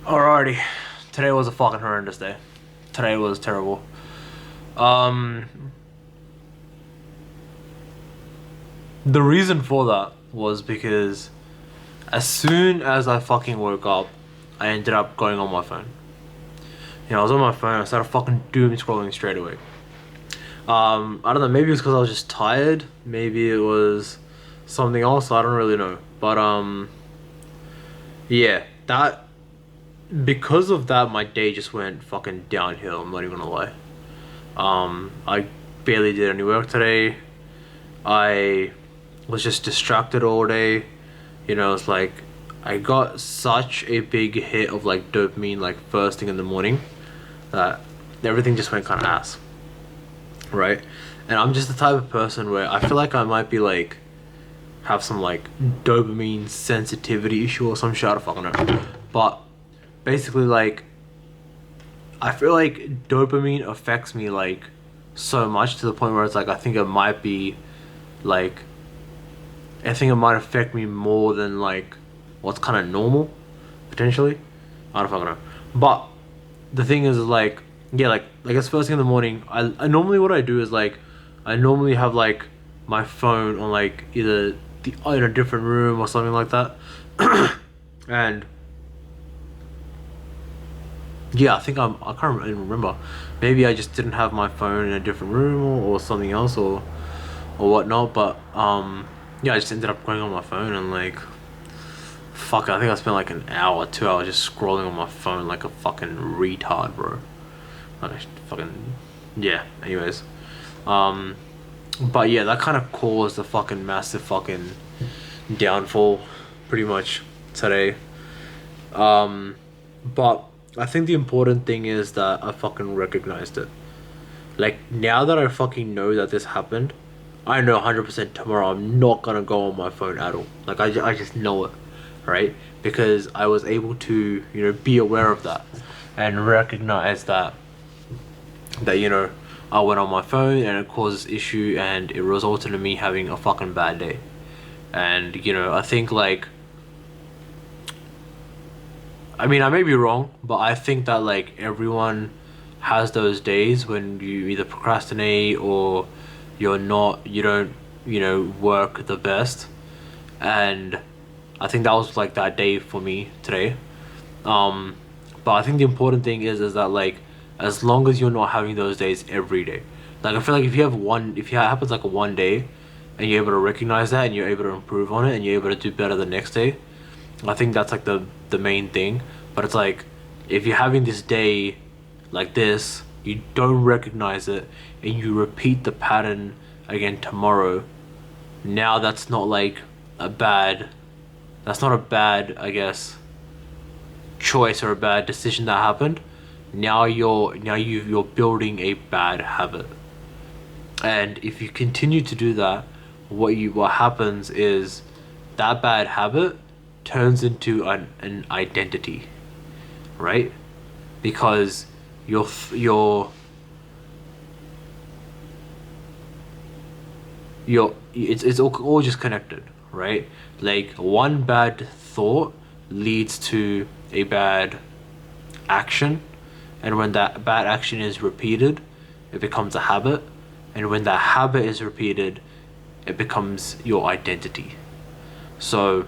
Alrighty, today was a fucking horrendous day. Today was terrible. Um, the reason for that was because as soon as I fucking woke up, I ended up going on my phone. I was on my phone. I started fucking doom scrolling straight away. I don't know. Maybe it was because I was just tired. Maybe it was something else. I don't really know. But yeah, that because of that, my day just went fucking downhill. I'm not even gonna lie. I barely did any work today. I was just distracted all day. It's like I got such a big hit of like dopamine like first thing in the morning that everything just went kind of ass, right? And I'm just the type of person where I feel like I might be like have some like dopamine sensitivity issue or some shit. I don't fucking know, but basically like I feel like dopamine affects me like so much to the point where it's like like I think it might affect me more than like what's kind of normal potentially. I don't fucking know. But the thing is like yeah, like I guess first thing in the morning, I normally what I do is like I normally have like my phone on like either in a different room or something like that. And yeah, I can't even remember. Maybe I just didn't have my phone in a different room or something else or whatnot. But yeah, I just ended up going on my phone and like fuck. I think I spent like an hour, 2 hours just scrolling on my phone like a fucking retard, bro. Like fucking yeah. Anyways, but yeah, that kind of caused a fucking massive fucking downfall, pretty much today. But I think the important thing is that I fucking recognized it. Like, now that I fucking know that this happened, I know 100% tomorrow I'm not gonna go on my phone at all. Like, I just know it, right? Because I was able to, be aware of that and recognize that I went on my phone and it caused this issue and it resulted in me having a fucking bad day. And, I think, like, I mean, I may be wrong, but I think that like everyone has those days when you either procrastinate or you don't, work the best. And I think that was like that day for me today. Um, but I think the important thing is that like as long as you're not having those days every day, like I feel like if it happens like a one day, and you're able to recognize that and you're able to improve on it and you're able to do better the next day, I think that's like the main thing. But it's like if you're having this day like this, you don't recognize it and you repeat the pattern again tomorrow. Now a bad that's not a bad, I guess, choice or a bad decision that happened. You're building a bad habit. And if you continue to do that, what happens is that bad habit turns into an identity, right? Because it's all just connected, right? Like one bad thought leads to a bad action, and when that bad action is repeated, it becomes a habit, and when that habit is repeated, it becomes your identity. So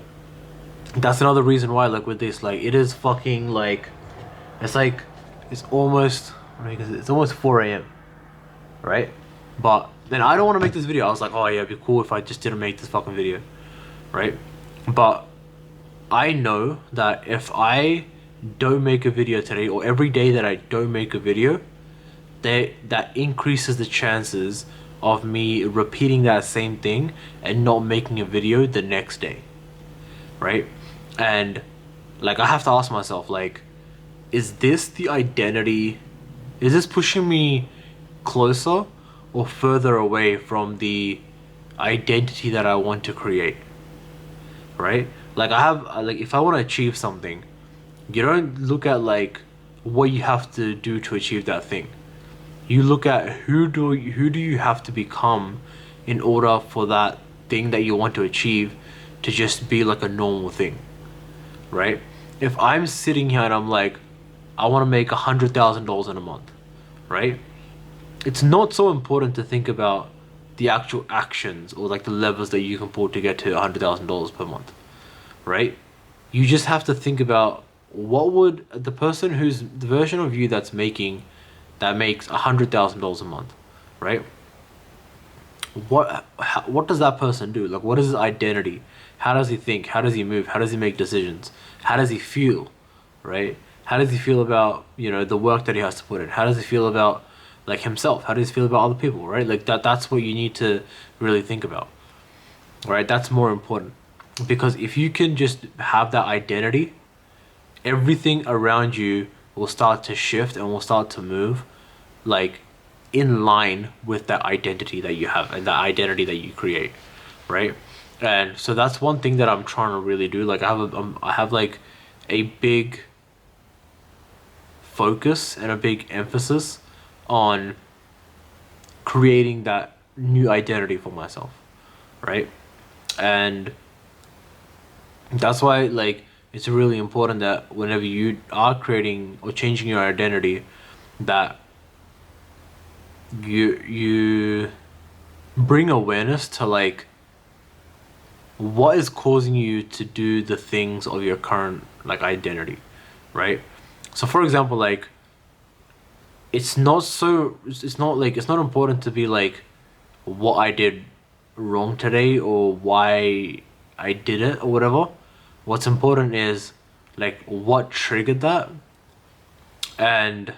that's another reason why like with this, like it is fucking like it's like it's almost it's almost 4 a.m, right? But then I don't want to make this video. I was like, oh yeah, it'd be cool if I just didn't make this fucking video, right? But I know that if I don't make a video today, or every day that I don't make a video, that increases the chances of me repeating that same thing and not making a video the next day, right? And like I have to ask myself, like, is this the identity? Is this pushing me closer or further away from the identity that I want to create? Right? Like I have like if I want to achieve something, you don't look at like what you have to do to achieve that thing. You look at who do you have to become in order for that thing that you want to achieve to just be like a normal thing, right? if I'm sitting here and I'm like, I want to make $100,000 in a month, right? It's not so important to think about the actual actions or like the levers that you can pull to get to $100,000 per month, right? You just have to think about what would the person who's the version of you that makes $100,000 a month, right? What does that person do? Like, what is his identity? How does he think? How does he move? How does he make decisions? How does he feel, right? How does he feel about, the work that he has to put in? How does he feel about like himself? How does he feel about other people, right? Like that's what you need to really think about, right? That's more important, because if you can just have that identity, everything around you will start to shift and will start to move like in line with that identity that you have and that identity that you create, right? And so that's one thing that I'm trying to really do. Like I have like a big focus and a big emphasis on creating that new identity for myself, right? And that's why like it's really important that whenever you are creating or changing your identity, that you bring awareness to like what is causing you to do the things of your current like identity, right? So for example, like it's not important to be like what I did wrong today or why I did it or whatever. What's important is like what triggered that, and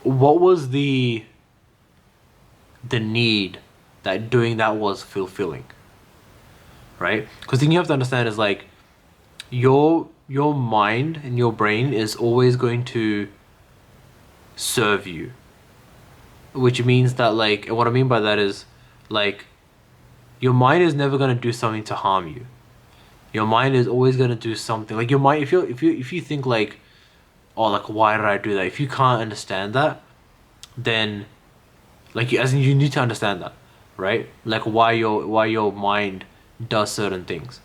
what was the need that doing that was fulfilling, right? Because the thing you have to understand is like your mind and your brain is always going to serve you, which means that like, and what I mean by that is like your mind is never going to do something to harm you. Your mind is always going to do something like your mind, if you think like, oh, like why did I do that, if you can't understand that, then like as in you need to understand that, right? Like why your mind does certain things,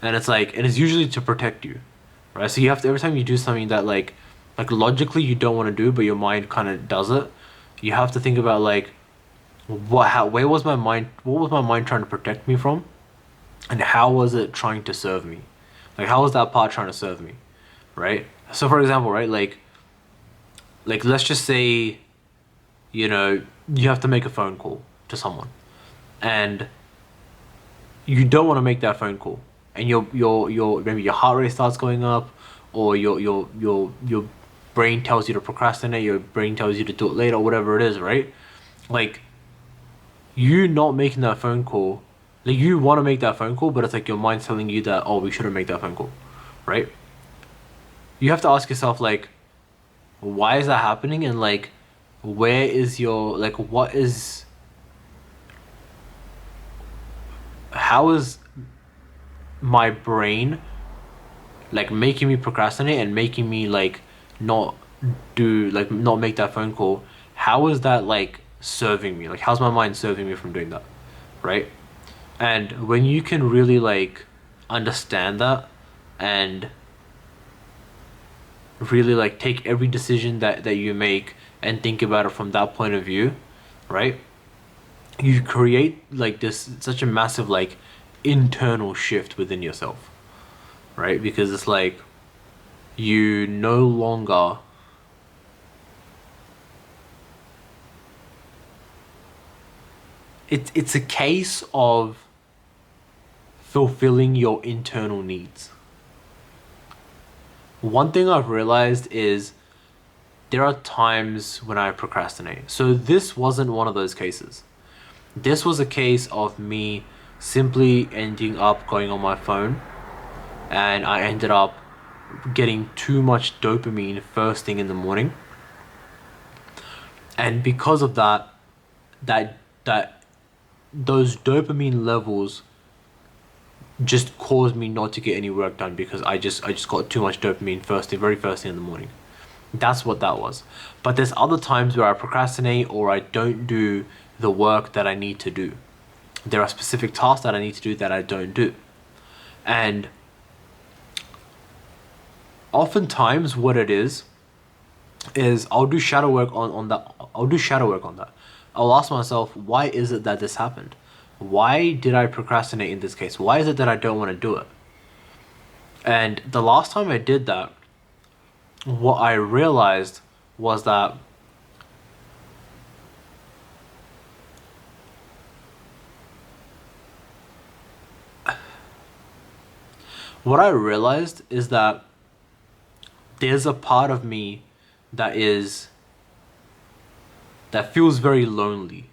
and it's like, and it's usually to protect you, right? So you have to, every time you do something that like logically you don't want to do but your mind kind of does it, you have to think about like where was my mind, what was my mind trying to protect me from, and how was it trying to serve me, like how was that part trying to serve me, right? So for example, right, like let's just say you have to make a phone call to someone, and you don't want to make that phone call, and your maybe your heart rate starts going up, or your brain tells you to procrastinate, your brain tells you to do it later, or whatever it is, right? Like you not making that phone call, like you want to make that phone call, but it's like your mind's telling you that, oh, we shouldn't make that phone call, right? You have to ask yourself like, why is that happening, and like where is your like what is, how is my brain like making me procrastinate and making me like not not make that phone call? How is that like serving me? Like how's my mind serving me from doing that, right? And when you can really like understand that and really like take every decision that you make and think about it from that point of view, right? You create like this such a massive like internal shift within yourself, right? Because it's like you no longer it's a case of fulfilling your internal needs. One thing I've realized is there are times when I procrastinate. So this wasn't one of those cases. This was a case of me simply ending up going on my phone, and I ended up getting too much dopamine first thing in the morning. And because of that those dopamine levels just caused me not to get any work done, because I just got too much dopamine very first thing in the morning. That's what that was. But there's other times where I procrastinate or I don't do the work that I need to do. there are specific tasks that I need to do that I don't do. And oftentimes what it is I'll do shadow work on that. I'll do shadow work on that. I'll ask myself, why is it that this happened? Why did I procrastinate in this case? Why is it that I don't want to do it? And the last time I did that, what I realized was that there's a part of me that feels very lonely.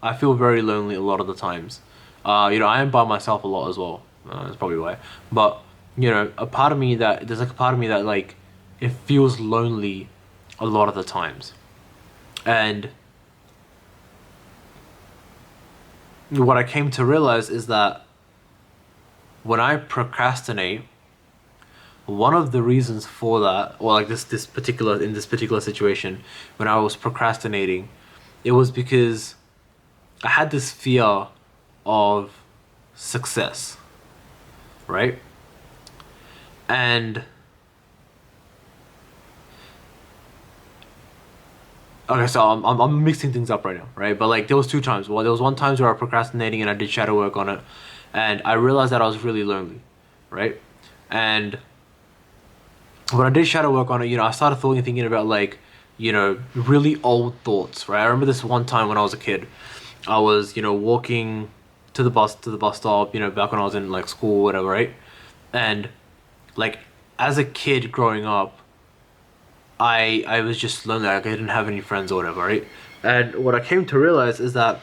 I feel very lonely a lot of the times. I am by myself a lot as well. That's probably why. But a part of me that there's like a part of me that like it feels lonely a lot of the times. And what I came to realize is that when I procrastinate, one of the reasons for that, or like this particular situation, when I was procrastinating, it was because I had this fear of success, right? And okay, so I'm mixing things up right now, right? But like there was two times. Well, there was one time where I was procrastinating and I did shadow work on it, and I realized that I was really lonely, right? And when I did shadow work on it, I started thinking about like, really old thoughts, right? I remember this one time when I was a kid, I was, walking to the bus stop, back when I was in like school, whatever, right? And like as a kid growing up, I was just lonely. Like I didn't have any friends or whatever, right? And what I came to realize is that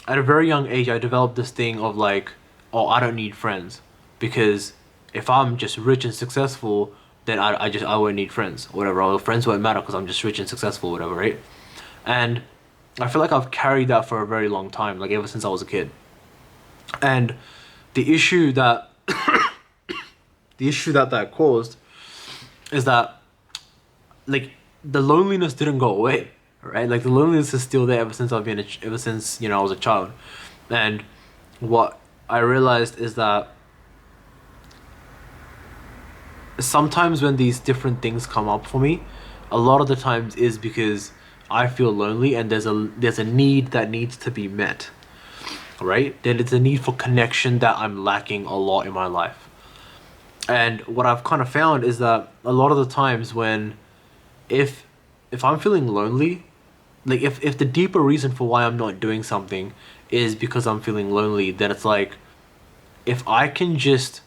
at a very young age, I developed this thing of like, oh, I don't need friends because if I'm just rich and successful, then I won't need friends or whatever. Or friends won't matter because I'm just rich and successful, or whatever, right? And I feel like I've carried that for a very long time, like ever since I was a kid. And the issue that that caused is that like the loneliness didn't go away, right? Like the loneliness is still there ever since I was a child. And what I realized is that sometimes when these different things come up for me, a lot of the times is because I feel lonely and there's a need that needs to be met, right? Then it's a need for connection that I'm lacking a lot in my life. And what I've kind of found is that a lot of the times when if I'm feeling lonely, like if the deeper reason for why I'm not doing something is because I'm feeling lonely, then it's like if I can just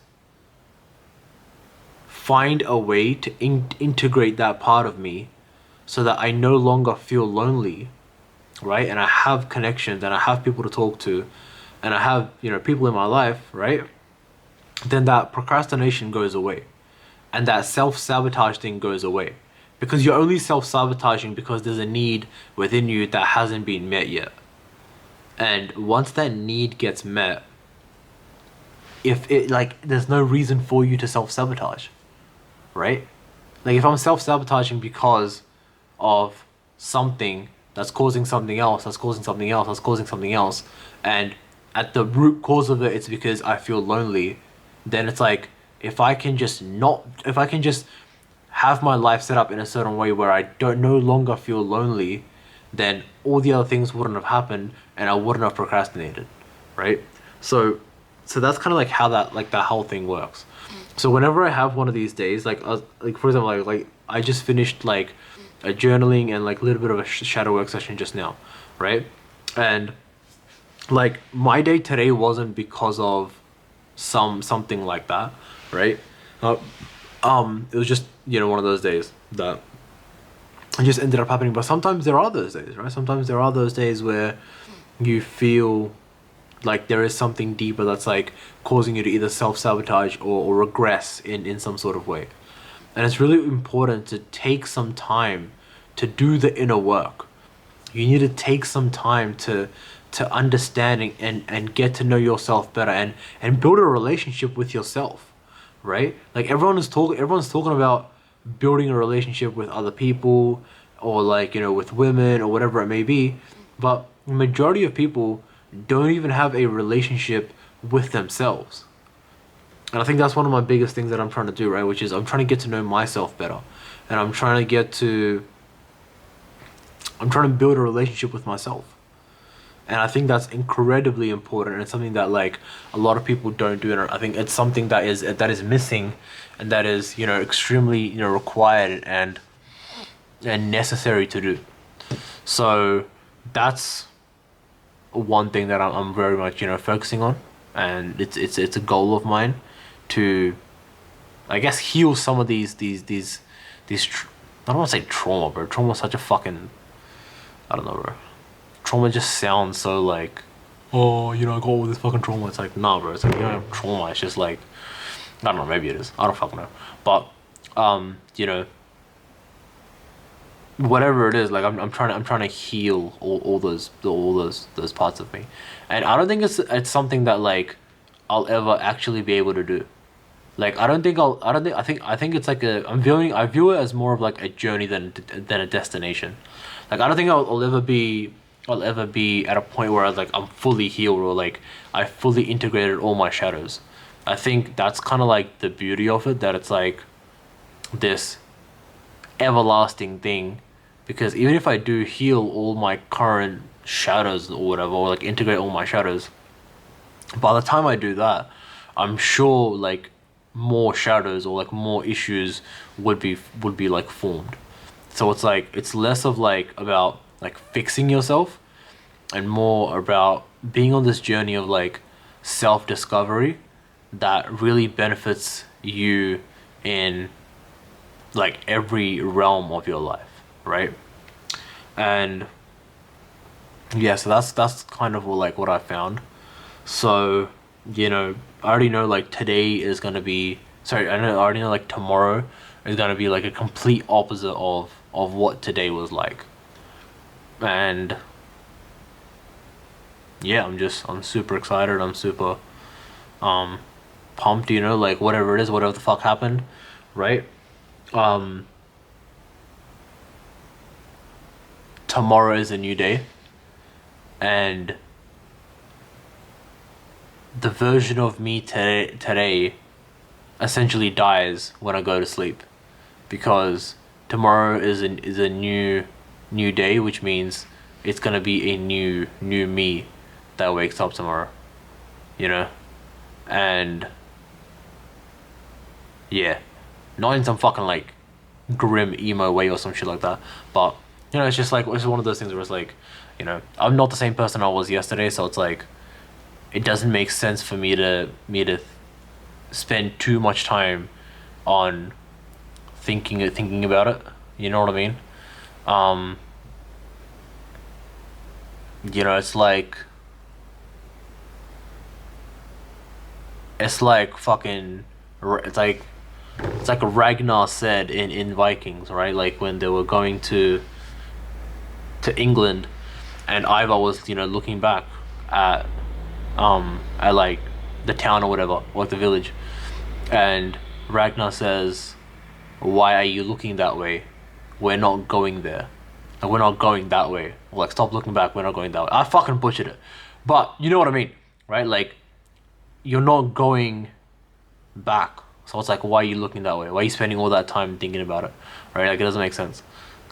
find a way to integrate that part of me so that I no longer feel lonely, right? And I have connections and I have people to talk to and I have, people in my life, right? Then that procrastination goes away and that self-sabotage thing goes away because you're only self-sabotaging because there's a need within you that hasn't been met yet. And once that need gets met, if it like there's no reason for you to self-sabotage, right? Like if I'm self-sabotaging because of something that's causing something else, that's causing something else, that's causing something else, and at the root cause of it, it's because I feel lonely, then it's like if I can just have my life set up in a certain way where I don't no longer feel lonely, then all the other things wouldn't have happened and I wouldn't have procrastinated, right? So that's kind of like how that whole thing works. So whenever I have one of these days, like for example, like I just finished like a journaling and like a little bit of a shadow work session just now, right? And like my day today wasn't because of something like that, right? It was just one of those days that it just ended up happening. But sometimes there are those days, right? Sometimes there are those days where you feel like there is something deeper that's like causing you to either self-sabotage or regress in some sort of way. And it's really important to take some time to do the inner work. You need to take some time to understand and get to know yourself better and build a relationship with yourself, right? Like everyone's talking about building a relationship with other people or like with women or whatever it may be, but the majority of people don't even have a relationship with themselves. And I think that's one of my biggest things that I'm trying to do, right? Which is I'm trying to get to know myself better. And I'm trying to build a relationship with myself. And I think that's incredibly important, and it's something that like a lot of people don't do. And I think it's something that is missing, and that is, extremely, required and necessary to do. So that's one thing that I'm very much, focusing on, and it's a goal of mine to, I guess, heal some of I don't want to say trauma, bro. Trauma is such a fucking, I don't know, bro. Trauma just sounds so like, oh, I got all this fucking trauma. It's like, nah, bro. It's like, you don't have trauma. It's just like, I don't know. Maybe it is. I don't fucking know. But, whatever it is, like I'm trying to heal all those parts of me, and I don't think it's something that like I'll ever actually be able to do. Like I think it's like I view it as more of like a journey than a destination. Like I don't think I'll ever be at a point where I'm fully healed, or like I fully integrated all my shadows. I think that's kind of like the beauty of it, that it's like this everlasting thing, because even if I do heal all my current shadows or whatever, or like integrate all my shadows, by the time I do that, I'm sure like more shadows or like more issues would be like formed. So it's like it's less of like about like fixing yourself, and more about being on this journey of like self-discovery that really benefits you in like every realm of your life, right? And yeah, so that's kind of what I found. So, I already know like today is gonna be, sorry, I already know like tomorrow is gonna be like a complete opposite of what today was like. And yeah, I'm super excited. I'm super um pumped, like whatever it is, whatever the fuck happened, right? Um Tomorrow is a new day, and the version of me today essentially dies when I go to sleep, because tomorrow is a new day, which means it's gonna be a new me that wakes up tomorrow, you know, and yeah, not in some fucking like grim emo way or some shit like that, but it's just like it's one of those things where it's like, I'm not the same person I was yesterday, so it's like it doesn't make sense for me to spend too much time on thinking about it. You know what I mean? Um, it's like fucking it's like Ragnar said in Vikings, right? Like when they were going to England, and Ivar was looking back at at like the town or whatever, or the village, and Ragnar says, "Why are you looking that way? We're not going there. Like, we're not going that way. Like, stop looking back. We're not going that way." I fucking butchered it, but you know what I mean, right? Like, you're not going back. So it's like, why are you looking that way? Why are you spending all that time thinking about it, right? Like, it doesn't make sense,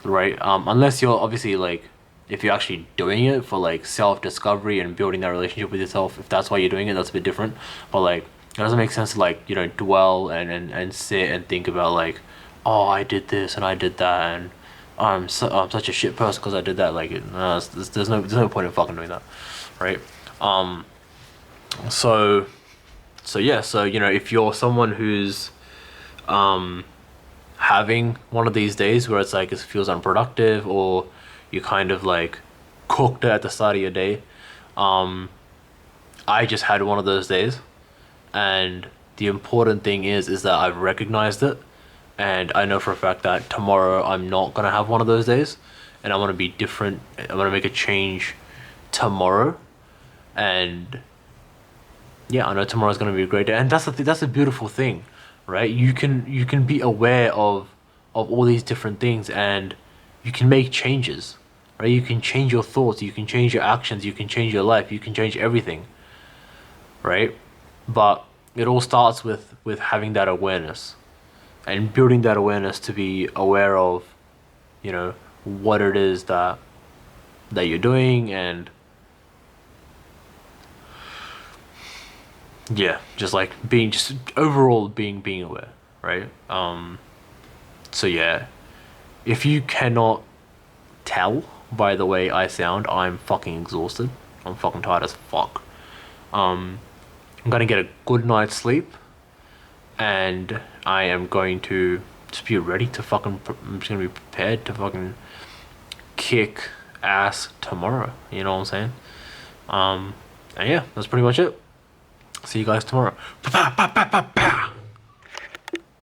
right? Unless you're obviously like, if you're actually doing it for like self-discovery and building that relationship with yourself, if that's why you're doing it, that's a bit different. But like, it doesn't make sense to like, dwell and sit and think about like, oh, I did this and I did that, and I'm such a shit person because I did that. Like, there's no point in fucking doing that, right? Um, so yeah, so if you're someone who's having one of these days where it's like it feels unproductive, or you kind of like cooked at the start of your day, I just had one of those days, and the important thing is that I've recognized it, and I know for a fact that tomorrow I'm not gonna have one of those days, and I'm gonna be different. I'm gonna make a change tomorrow, and yeah, I know tomorrow's gonna be a great day, and that's a beautiful thing, right? You can be aware of all these different things, and you can make changes. right? You can change your thoughts, you can change your actions, you can change your life, you can change everything, right? But it all starts with having that awareness and building that awareness to be aware of, you know, what it is that you're doing, and yeah, just like being, just overall being aware, right? So yeah, if you cannot tell by the way I sound, I'm fucking exhausted. I'm fucking tired as fuck. I'm gonna get a good night's sleep, and I am going to just be ready to fucking. I'm just gonna be prepared to fucking kick ass tomorrow. You know what I'm saying? And yeah, that's pretty much it. See you guys tomorrow. Pa pa pa pa pa.